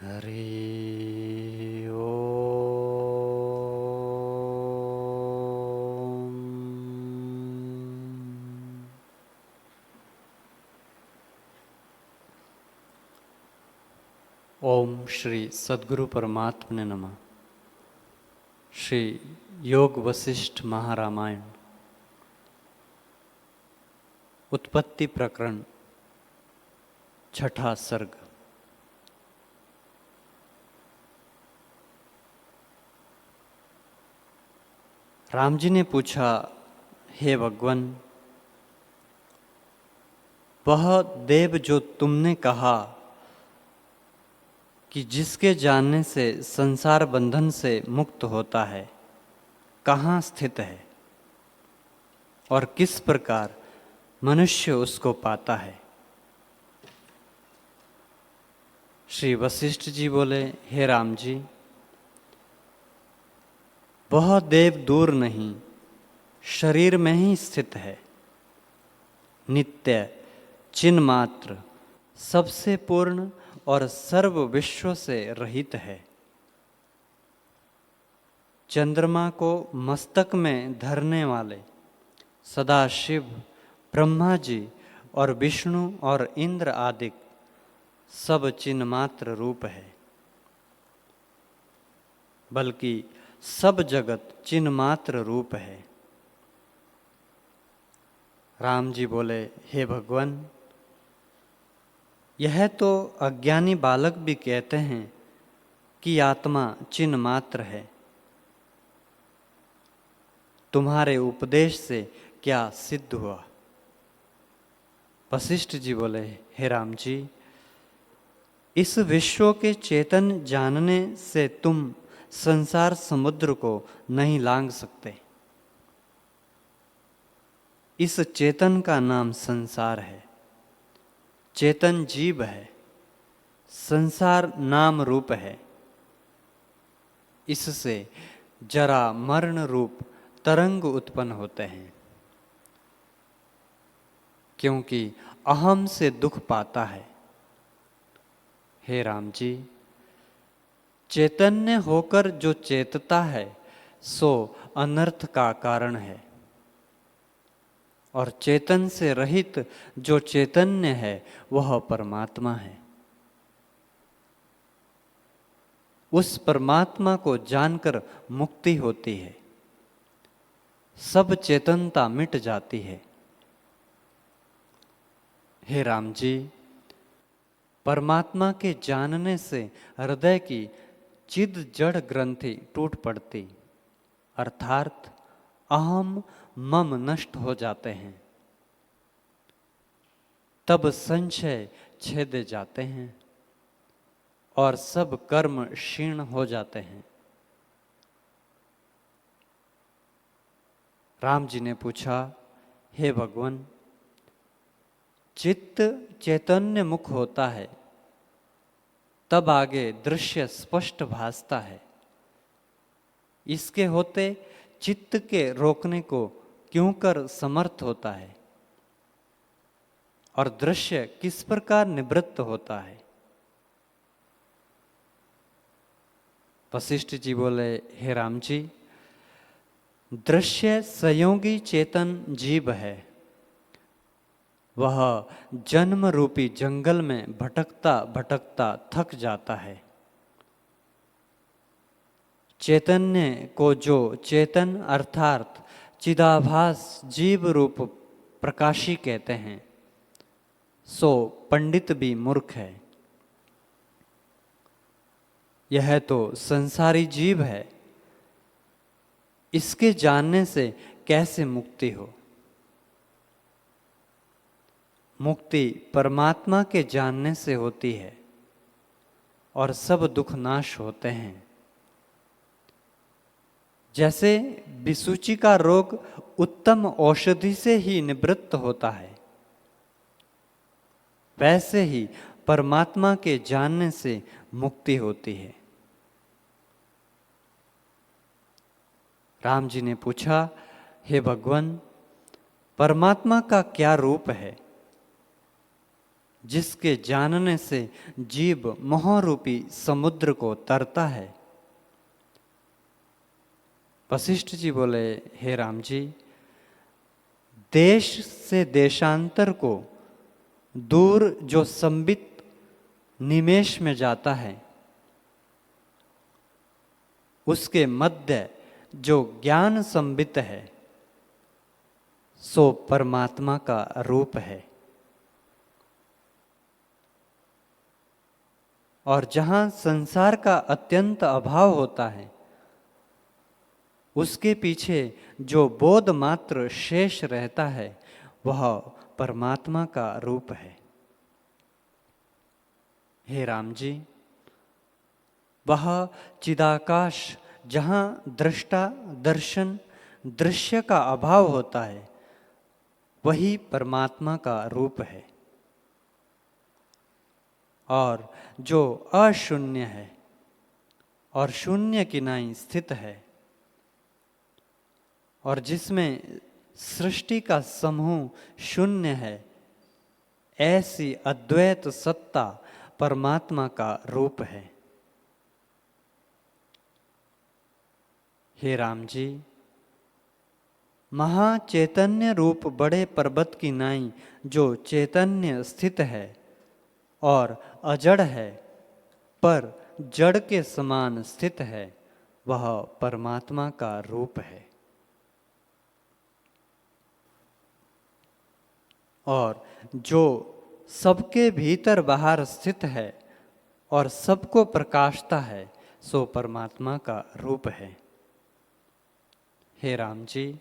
हरि ओम। ओम श्री सद्गुरु परमात्मने नमः। श्री योग वशिष्ठ महारामायण उत्पत्ति प्रकरण छठा सर्ग। राम जी ने पूछा, हे भगवान, वह देव जो तुमने कहा कि जिसके जानने से संसार बंधन से मुक्त होता है, कहाँ स्थित है और किस प्रकार मनुष्य उसको पाता है? श्री वशिष्ठ जी बोले, हे राम जी, वह देव दूर नहीं, शरीर में ही स्थित है, नित्य चिन्मात्र, सबसे पूर्ण और सर्व विश्व से रहित है। चंद्रमा को मस्तक में धरने वाले सदाशिव, ब्रह्मा जी और विष्णु और इंद्र आदि सब चिन्मात्र रूप है, बल्कि सब जगत चिन्मात्र रूप है। राम जी बोले, हे भगवान, यह तो अज्ञानी बालक भी कहते हैं कि आत्मा चिन्मात्र है। तुम्हारे उपदेश से क्या सिद्ध हुआ? वशिष्ठ जी बोले, हे राम जी, इस विश्व के चेतन जानने से तुम संसार समुद्र को नहीं लांघ सकते। इस चेतन का नाम संसार है। चेतन जीव है, संसार नाम रूप है। इससे जरा मरण रूप तरंग उत्पन्न होते हैं, क्योंकि अहम से दुख पाता है। हे राम जी, चैतन्य होकर जो चेतता है सो अनर्थ का कारण है, और चेतन से रहित जो चैतन्य है वह परमात्मा है। उस परमात्मा को जानकर मुक्ति होती है, सब चेतनता मिट जाती है। हे राम जी, परमात्मा के जानने से हृदय की चिद जड़ ग्रंथि टूट पड़ती, अर्थात अहम मम नष्ट हो जाते हैं। तब संशय छेदे जाते हैं और सब कर्म क्षीण हो जाते हैं। राम जी ने पूछा, हे भगवान, चित्त चैतन्य मुख होता है, तब आगे दृश्य स्पष्ट भासता है। इसके होते चित्त के रोकने को क्यों कर समर्थ होता है, और दृश्य किस प्रकार निवृत्त होता है? वशिष्ठ जी बोले, हे राम जी, दृश्य संयोगी चेतन जीव है। वह जन्म रूपी जंगल में भटकता भटकता थक जाता है। चैतन्य को जो चेतन अर्थात चिदाभास जीव रूप प्रकाशी कहते हैं, सो पंडित भी मूर्ख है। यह तो संसारी जीव है, इसके जानने से कैसे मुक्ति हो? मुक्ति परमात्मा के जानने से होती है और सब दुख नाश होते हैं। जैसे विसूची का रोग उत्तम औषधि से ही निवृत्त होता है, वैसे ही परमात्मा के जानने से मुक्ति होती है। राम जी ने पूछा, हे भगवान, परमात्मा का क्या रूप है? जिसके जानने से जीव मोहरूपी समुद्र को तरता है। वशिष्ठ जी बोले, हे राम जी, देश से देशांतर को दूर जो संबित निमेष में जाता है, उसके मध्य जो ज्ञान संबित है, सो परमात्मा का रूप है। और जहां संसार का अत्यंत अभाव होता है, उसके पीछे जो बोध मात्र शेष रहता है, वह परमात्मा का रूप है। हे राम जी, वह चिदाकाश जहाँ दृष्टा दर्शन दृश्य का अभाव होता है, वही परमात्मा का रूप है। और जो अशून्य है और शून्य की नाई स्थित है, और जिसमें सृष्टि का समूह शून्य है, ऐसी अद्वैत सत्ता परमात्मा का रूप है। हे राम जी, महाचैतन्य रूप बड़े पर्वत की नाई जो चैतन्य स्थित है और अजड़ है, पर जड़ के समान स्थित है, वह परमात्मा का रूप है। और जो सबके भीतर बाहर स्थित है और सबको प्रकाशता है, सो परमात्मा का रूप है। हे राम जी,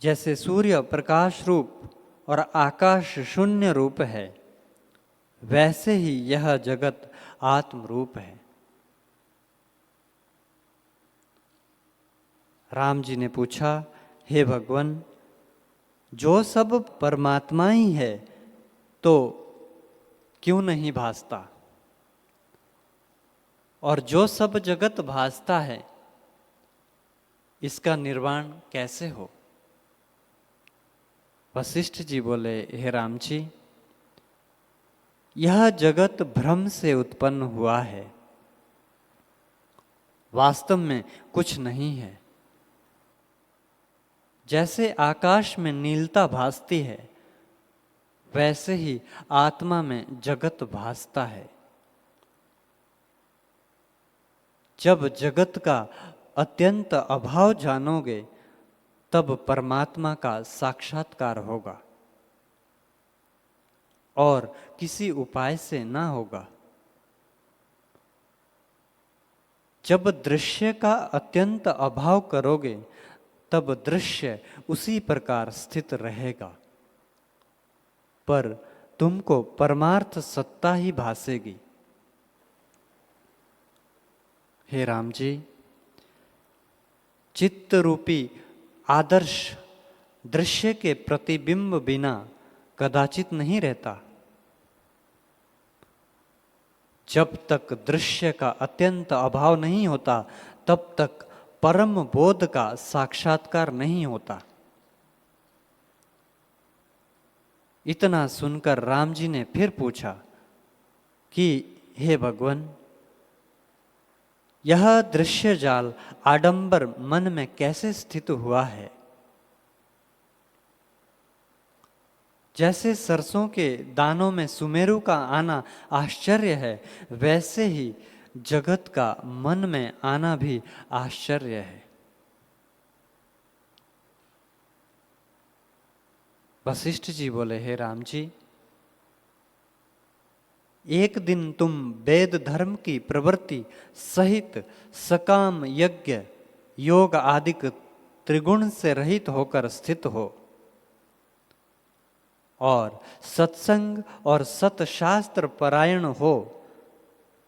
जैसे सूर्य प्रकाश रूप और आकाश शून्य रूप है, वैसे ही यह जगत आत्म रूप है। राम जी ने पूछा, हे भगवान, जो सब परमात्मा ही है, तो क्यों नहीं भासता? और जो सब जगत भासता है, इसका निर्वाण कैसे हो? वशिष्ठ जी बोले, हे राम जी, यह जगत भ्रम से उत्पन्न हुआ है, वास्तव में कुछ नहीं है। जैसे आकाश में नीलता भासती है, वैसे ही आत्मा में जगत भासता है। जब जगत का अत्यंत अभाव जानोगे, तब परमात्मा का साक्षात्कार होगा और किसी उपाय से ना होगा। जब दृश्य का अत्यंत अभाव करोगे, तब दृश्य उसी प्रकार स्थित रहेगा, पर तुमको परमार्थ सत्ता ही भासेगी। हे राम जी, चित्त रूपी आदर्श दृश्य के प्रतिबिंब बिना कदाचित नहीं रहता। जब तक दृश्य का अत्यंत अभाव नहीं होता, तब तक परम बोध का साक्षात्कार नहीं होता। इतना सुनकर राम जी ने फिर पूछा कि हे भगवान, यह दृश्य जाल आडंबर मन में कैसे स्थित हुआ है? जैसे सरसों के दानों में सुमेरु का आना आश्चर्य है, वैसे ही जगत का मन में आना भी आश्चर्य है। वशिष्ठ जी बोले, हे राम जी, एक दिन तुम वेद धर्म की प्रवृत्ति सहित सकाम यज्ञ योग आदि त्रिगुण से रहित होकर स्थित हो और सत्संग और सतशास्त्र परायण हो,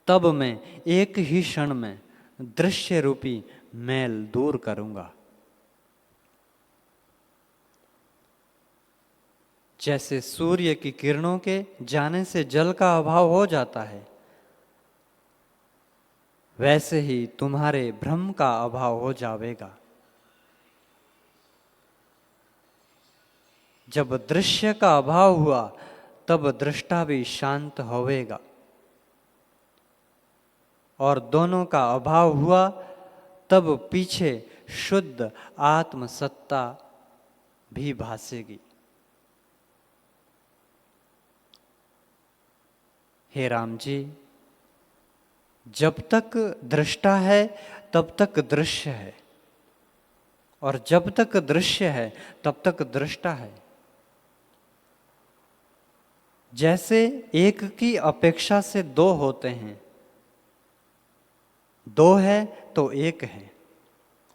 तब मैं एक ही क्षण में दृश्य रूपी मैल दूर करूंगा। जैसे सूर्य की किरणों के जाने से जल का अभाव हो जाता है, वैसे ही तुम्हारे भ्रम का अभाव हो जाएगा। जब दृश्य का अभाव हुआ, तब दृष्टा भी शांत होवेगा, और दोनों का अभाव हुआ तब पीछे शुद्ध आत्म सत्ता भी भासेगी। हे राम जी, जब तक दृष्टा है तब तक दृश्य है, और जब तक दृश्य है तब तक दृष्टा है। जैसे एक की अपेक्षा से दो होते हैं, दो है तो एक है,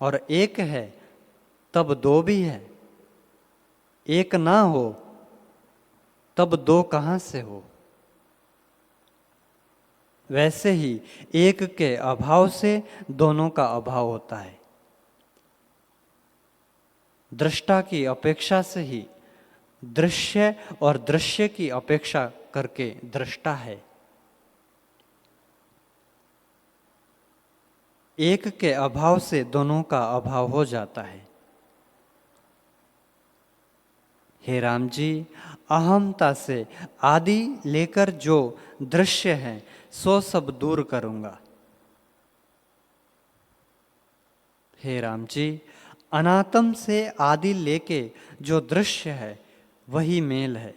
और एक है तब दो भी है। एक ना हो तब दो कहाँ से हो। वैसे ही एक के अभाव से दोनों का अभाव होता है। दृष्टा की अपेक्षा से ही दृश्य और दृश्य की अपेक्षा करके दृष्टा है। एक के अभाव से दोनों का अभाव हो जाता है। हे राम जी, अहमता से आदि लेकर जो दृश्य है सो सब दूर करूंगा। हे राम जी, अनात्म से आदि लेके जो दृश्य है वही मेल है।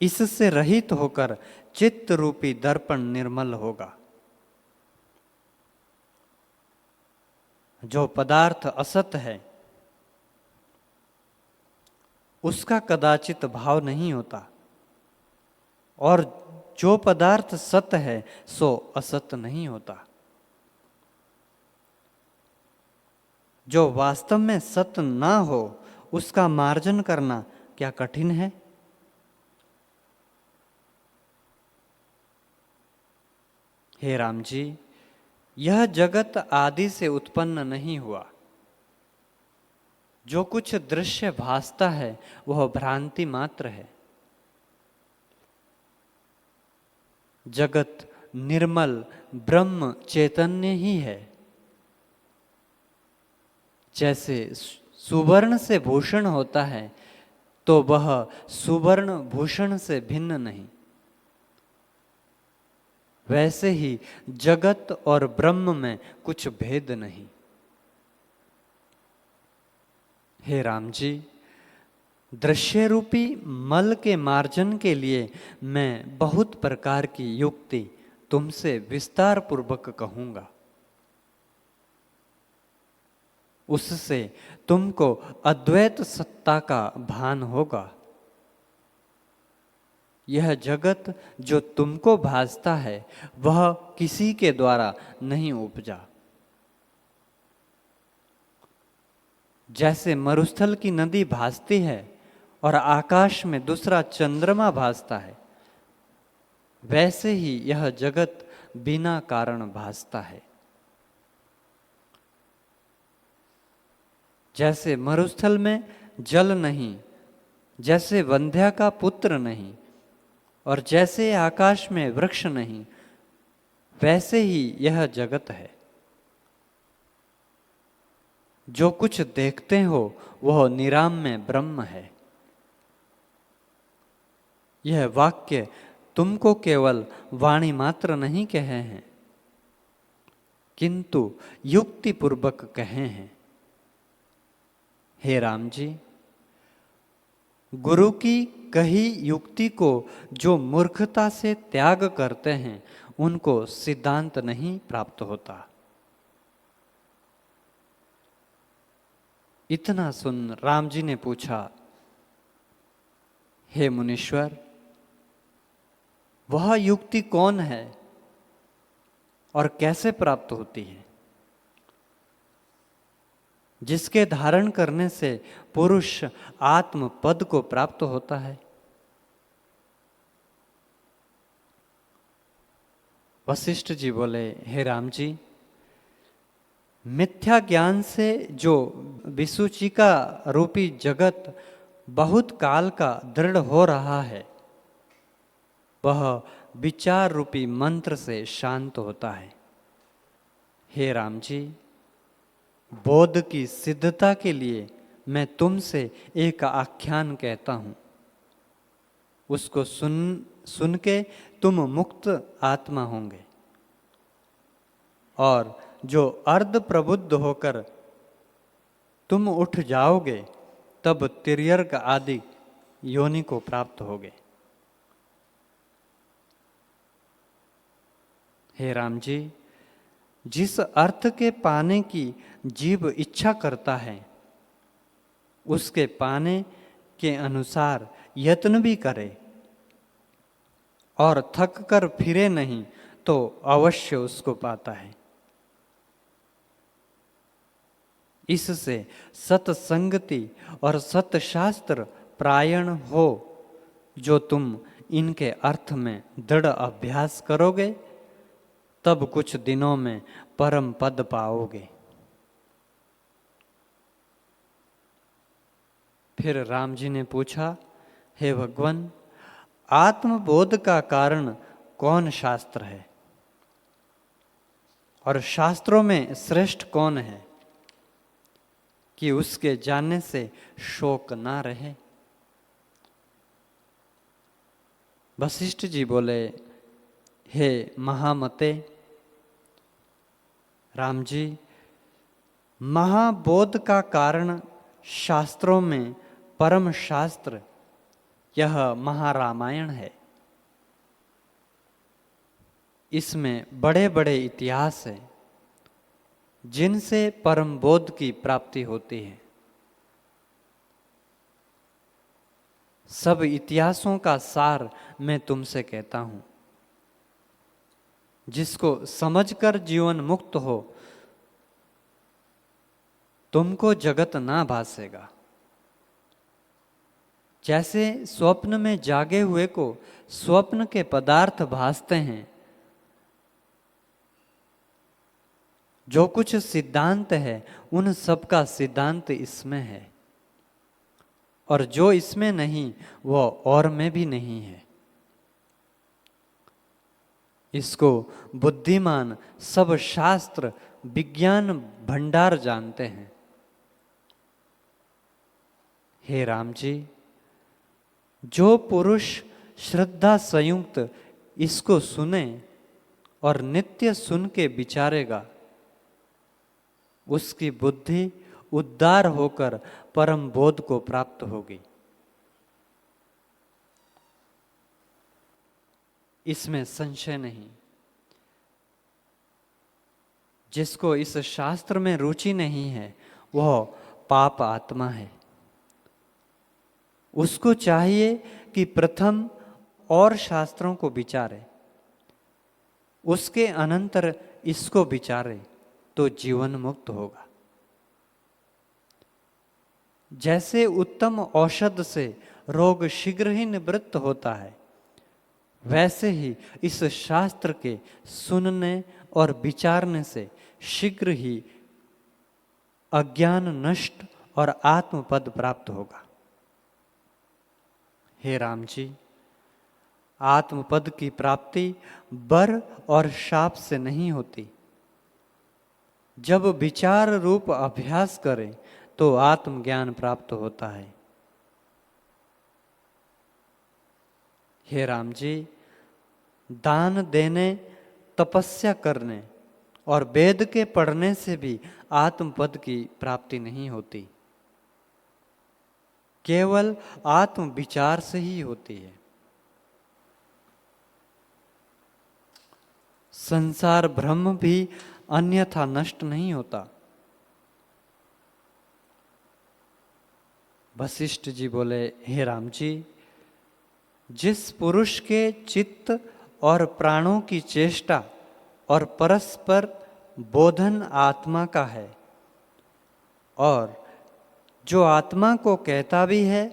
इससे रहित होकर चित्त रूपी दर्पण निर्मल होगा। जो पदार्थ असत है उसका कदाचित भाव नहीं होता, और जो पदार्थ सत है सो असत नहीं होता। जो वास्तव में सत ना हो उसका मार्जन करना क्या कठिन है। हे राम जी, यह जगत आदि से उत्पन्न नहीं हुआ। जो कुछ दृश्य भासता है वह भ्रांति मात्र है। जगत निर्मल ब्रह्म चैतन्य ही है। जैसे सुवर्ण से भूषण होता है तो वह सुवर्ण भूषण से भिन्न नहीं, वैसे ही जगत और ब्रह्म में कुछ भेद नहीं। हे राम जी, दृश्य रूपी मल के मार्जन के लिए मैं बहुत प्रकार की युक्ति तुमसे विस्तार पूर्वक कहूंगा। उससे तुमको अद्वैत सत्ता का भान होगा। यह जगत जो तुमको भासता है वह किसी के द्वारा नहीं उपजा। जैसे मरुस्थल की नदी भासती है और आकाश में दूसरा चंद्रमा भासता है, वैसे ही यह जगत बिना कारण भासता है। जैसे मरुस्थल में जल नहीं, जैसे वंध्या का पुत्र नहीं, और जैसे आकाश में वृक्ष नहीं, वैसे ही यह जगत है। जो कुछ देखते हो वह निराम्य ब्रह्म है। यह वाक्य तुमको केवल वाणी मात्र नहीं कहे हैं, किंतु युक्ति पूर्वक कहे हैं। हे राम जी, गुरु की कही युक्ति को जो मूर्खता से त्याग करते हैं उनको सिद्धांत नहीं प्राप्त होता। इतना सुन राम जी ने पूछा, हे मुनीश्वर, वह युक्ति कौन है और कैसे प्राप्त होती है जिसके धारण करने से पुरुष आत्म पद को प्राप्त होता है? वशिष्ठ जी बोले, हे राम जी, मिथ्या ज्ञान से जो विसूचिका रूपी जगत बहुत काल का दृढ़ हो रहा है वह विचार रूपी मंत्र से शांत होता है। हे राम जी, बोध की सिद्धता के लिए मैं तुमसे एक आख्यान कहता हूं। उसको सुन के तुम मुक्त आत्मा होंगे। और जो अर्ध प्रबुद्ध होकर तुम उठ जाओगे तब तिर्यक आदि योनि को प्राप्त होगे। हे राम जी, जिस अर्थ के पाने की जीव इच्छा करता है उसके पाने के अनुसार यत्न भी करे और थक कर फिरे नहीं तो अवश्य उसको पाता है। इससे सत्संगति और सतशास्त्र प्रायण हो जो तुम इनके अर्थ में दृढ़ अभ्यास करोगे तब कुछ दिनों में परम पद पाओगे। फिर राम जी ने पूछा, हे भगवान, आत्मबोध का कारण कौन शास्त्र है और शास्त्रों में श्रेष्ठ कौन है कि उसके जानने से शोक ना रहे? वशिष्ठ जी बोले, हे महामते, राम जी, महाबोध का कारण शास्त्रों में परम शास्त्र यह महारामायण है। इसमें बड़े बड़े इतिहास हैं जिनसे परम बोध की प्राप्ति होती है। सब इतिहासों का सार मैं तुमसे कहता हूं, जिसको समझकर जीवन मुक्त हो तुमको जगत ना भासेगा। जैसे स्वप्न में जागे हुए को स्वप्न के पदार्थ भासते हैं, जो कुछ सिद्धांत है उन सब का सिद्धांत इसमें है और जो इसमें नहीं वह और में भी नहीं है। इसको बुद्धिमान सब शास्त्र विज्ञान भंडार जानते हैं। हे राम जी, जो पुरुष श्रद्धा संयुक्त इसको सुने और नित्य सुन के विचारेगा उसकी बुद्धि उद्धार होकर परम बोध को प्राप्त होगी। इसमें संशय नहीं। जिसको इस शास्त्र में रुचि नहीं है वह पाप आत्मा है। उसको चाहिए कि प्रथम और शास्त्रों को विचारे, उसके अनंतर इसको विचारे तो जीवन मुक्त होगा। जैसे उत्तम औषध से रोग शीघ्र ही निवृत्त होता है, वैसे ही इस शास्त्र के सुनने और विचारने से शीघ्र ही अज्ञान नष्ट और आत्मपद प्राप्त होगा। हे राम जी, आत्मपद की प्राप्ति बर और शाप से नहीं होती। जब विचार रूप अभ्यास करें तो आत्मज्ञान प्राप्त होता है। हे राम जी, दान देने, तपस्या करने और वेद के पढ़ने से भी आत्मपद की प्राप्ति नहीं होती, केवल आत्म विचार से ही होती है। संसार ब्रह्म भी अन्यथा नष्ट नहीं होता। वशिष्ठ जी बोले, हे राम जी, जिस पुरुष के चित्त और प्राणों की चेष्टा और परस्पर बोधन आत्मा का है और जो आत्मा को कहता भी है,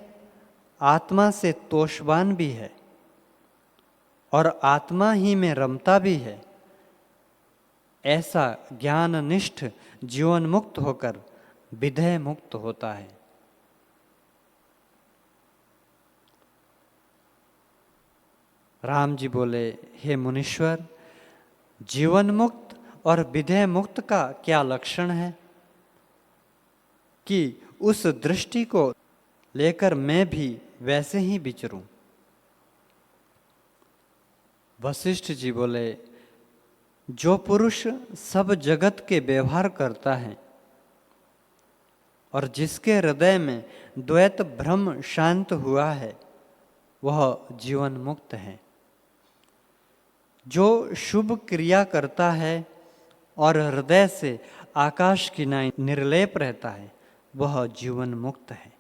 आत्मा से तोषवान भी है और आत्मा ही में रमता भी है, ऐसा ज्ञाननिष्ठ जीवन मुक्त होकर विधेय मुक्त होता है। राम जी बोले, हे मुनीश्वर, जीवन मुक्त और विधेय मुक्त का क्या लक्षण है कि उस दृष्टि को लेकर मैं भी वैसे ही विचरूं। वशिष्ठ जी बोले, जो पुरुष सब जगत के व्यवहार करता है और जिसके हृदय में द्वैत भ्रम शांत हुआ है, वह जीवन मुक्त है। जो शुभ क्रिया करता है और हृदय से आकाश की नाई निर्लेप रहता है, वह जीवन मुक्त है।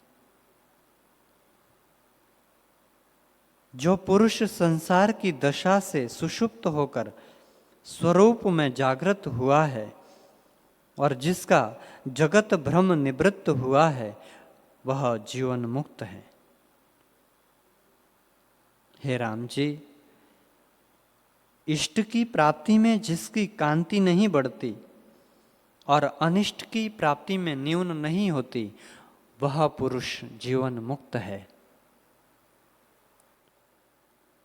जो पुरुष संसार की दशा से सुषुप्त होकर स्वरूप में जागृत हुआ है और जिसका जगत भ्रम निवृत्त हुआ है, वह जीवन मुक्त है। हे राम जी, इष्ट की प्राप्ति में जिसकी कांति नहीं बढ़ती और अनिष्ट की प्राप्ति में न्यून नहीं होती, वह पुरुष जीवन मुक्त है।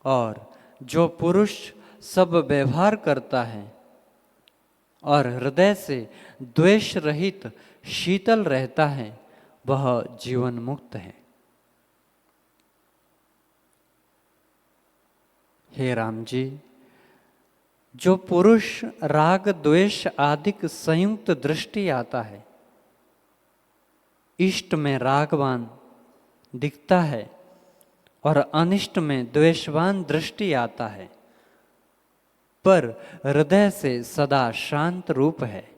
और जो पुरुष सब व्यवहार करता है और हृदय से द्वेष रहित शीतल रहता है, वह जीवन मुक्त है। हे राम जी, जो पुरुष राग द्वेष आदिक संयुक्त दृष्टि आता है, इष्ट में रागवान दिखता है और अनिष्ट में द्वेषवान दृष्टि आता है, पर हृदय से सदा शांत रूप है,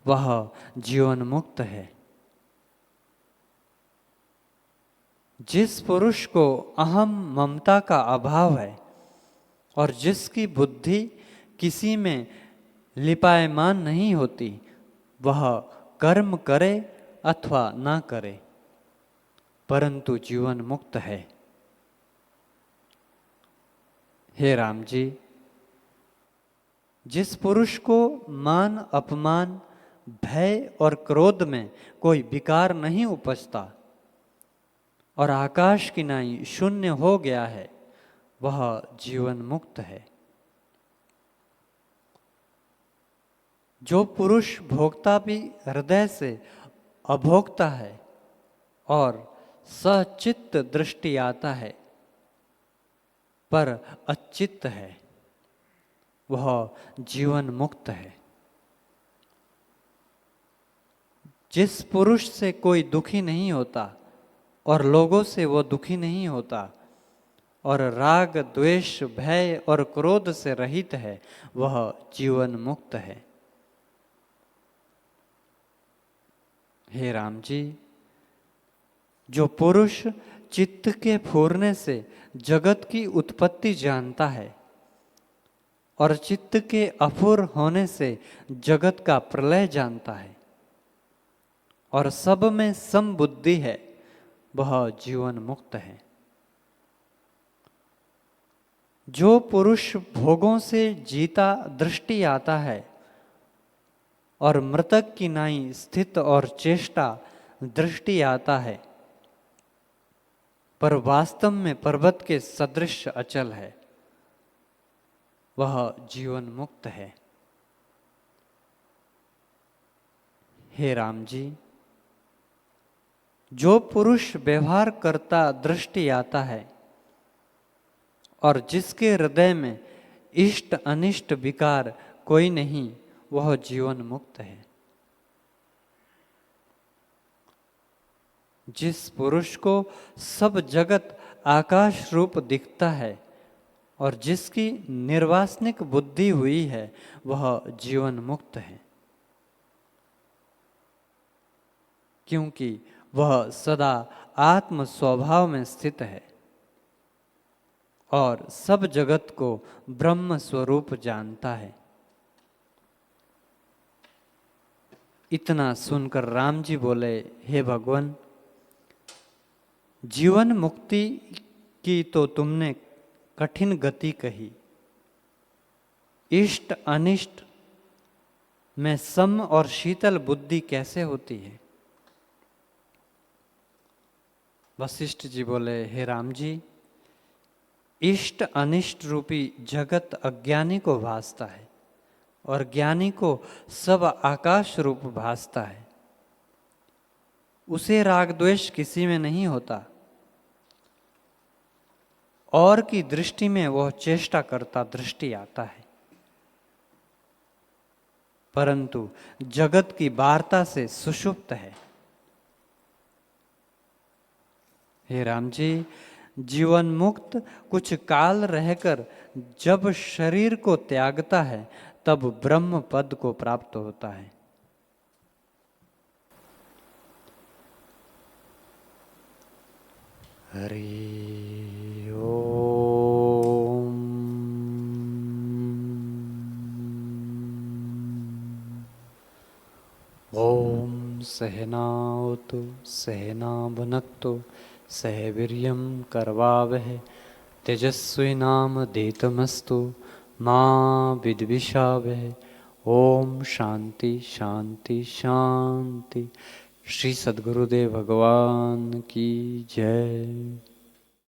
वह जीवन मुक्त है। जिस पुरुष को अहम ममता का अभाव है और जिसकी बुद्धि किसी में लिपायमान नहीं होती, वह कर्म करे अथवा ना करे, परंतु जीवन मुक्त है। हे राम जी, जिस पुरुष को मान अपमान भय और क्रोध में कोई विकार नहीं उपजता और आकाश की नाई शून्य हो गया है, वह जीवन मुक्त है। जो पुरुष भोक्ता भी हृदय से अभोक्ता है और सचित्त दृष्टि आता है, पर अचित्त है, वह जीवन मुक्त है। जिस पुरुष से कोई दुखी नहीं होता और लोगों से वो दुखी नहीं होता और राग द्वेष भय और क्रोध से रहित है, वह जीवन मुक्त है। हे राम जी, जो पुरुष चित्त के फूरने से जगत की उत्पत्ति जानता है और चित्त के अफूर होने से जगत का प्रलय जानता है और सब में समबुद्धि है, वह जीवन मुक्त है। जो पुरुष भोगों से जीता दृष्टि आता है और मृतक की नाई स्थित और चेष्टा दृष्टि आता है, पर वास्तव में पर्वत के सदृश अचल है, वह जीवन मुक्त है। हे राम जी, जो पुरुष व्यवहार करता दृष्टि आता है और जिसके हृदय में इष्ट अनिष्ट विकार कोई नहीं, वह जीवन मुक्त है। जिस पुरुष को सब जगत आकाश रूप दिखता है और जिसकी निर्वासनिक बुद्धि हुई है, वह जीवन मुक्त है, क्योंकि वह सदा आत्म स्वभाव में स्थित है और सब जगत को ब्रह्म स्वरूप जानता है। इतना सुनकर राम जी बोले, हे भगवान, जीवन मुक्ति की तो तुमने कठिन गति कही। इष्ट अनिष्ट में सम और शीतल बुद्धि कैसे होती है? वशिष्ठ जी बोले, हे राम जी, इष्ट अनिष्ट रूपी जगत अज्ञानी को भासता है और ज्ञानी को सब आकाश रूप भासता है। उसे राग द्वेष किसी में नहीं होता और की दृष्टि में वह चेष्टा करता दृष्टि आता है, परंतु जगत की वार्ता से सुषुप्त है। हे राम जी, जीवन मुक्त कुछ काल रहकर जब शरीर को त्यागता है तब ब्रह्म पद को प्राप्त होता है। हरि ओम। ओम सहनावतु सहना भुनक्तु सह वीर्यं करवावहै तेजस्विनामधीतमस्तु मा विद्विषावहै। ओम शांति शांति शांति। श्री सद्गुरुदेव भगवान की जय।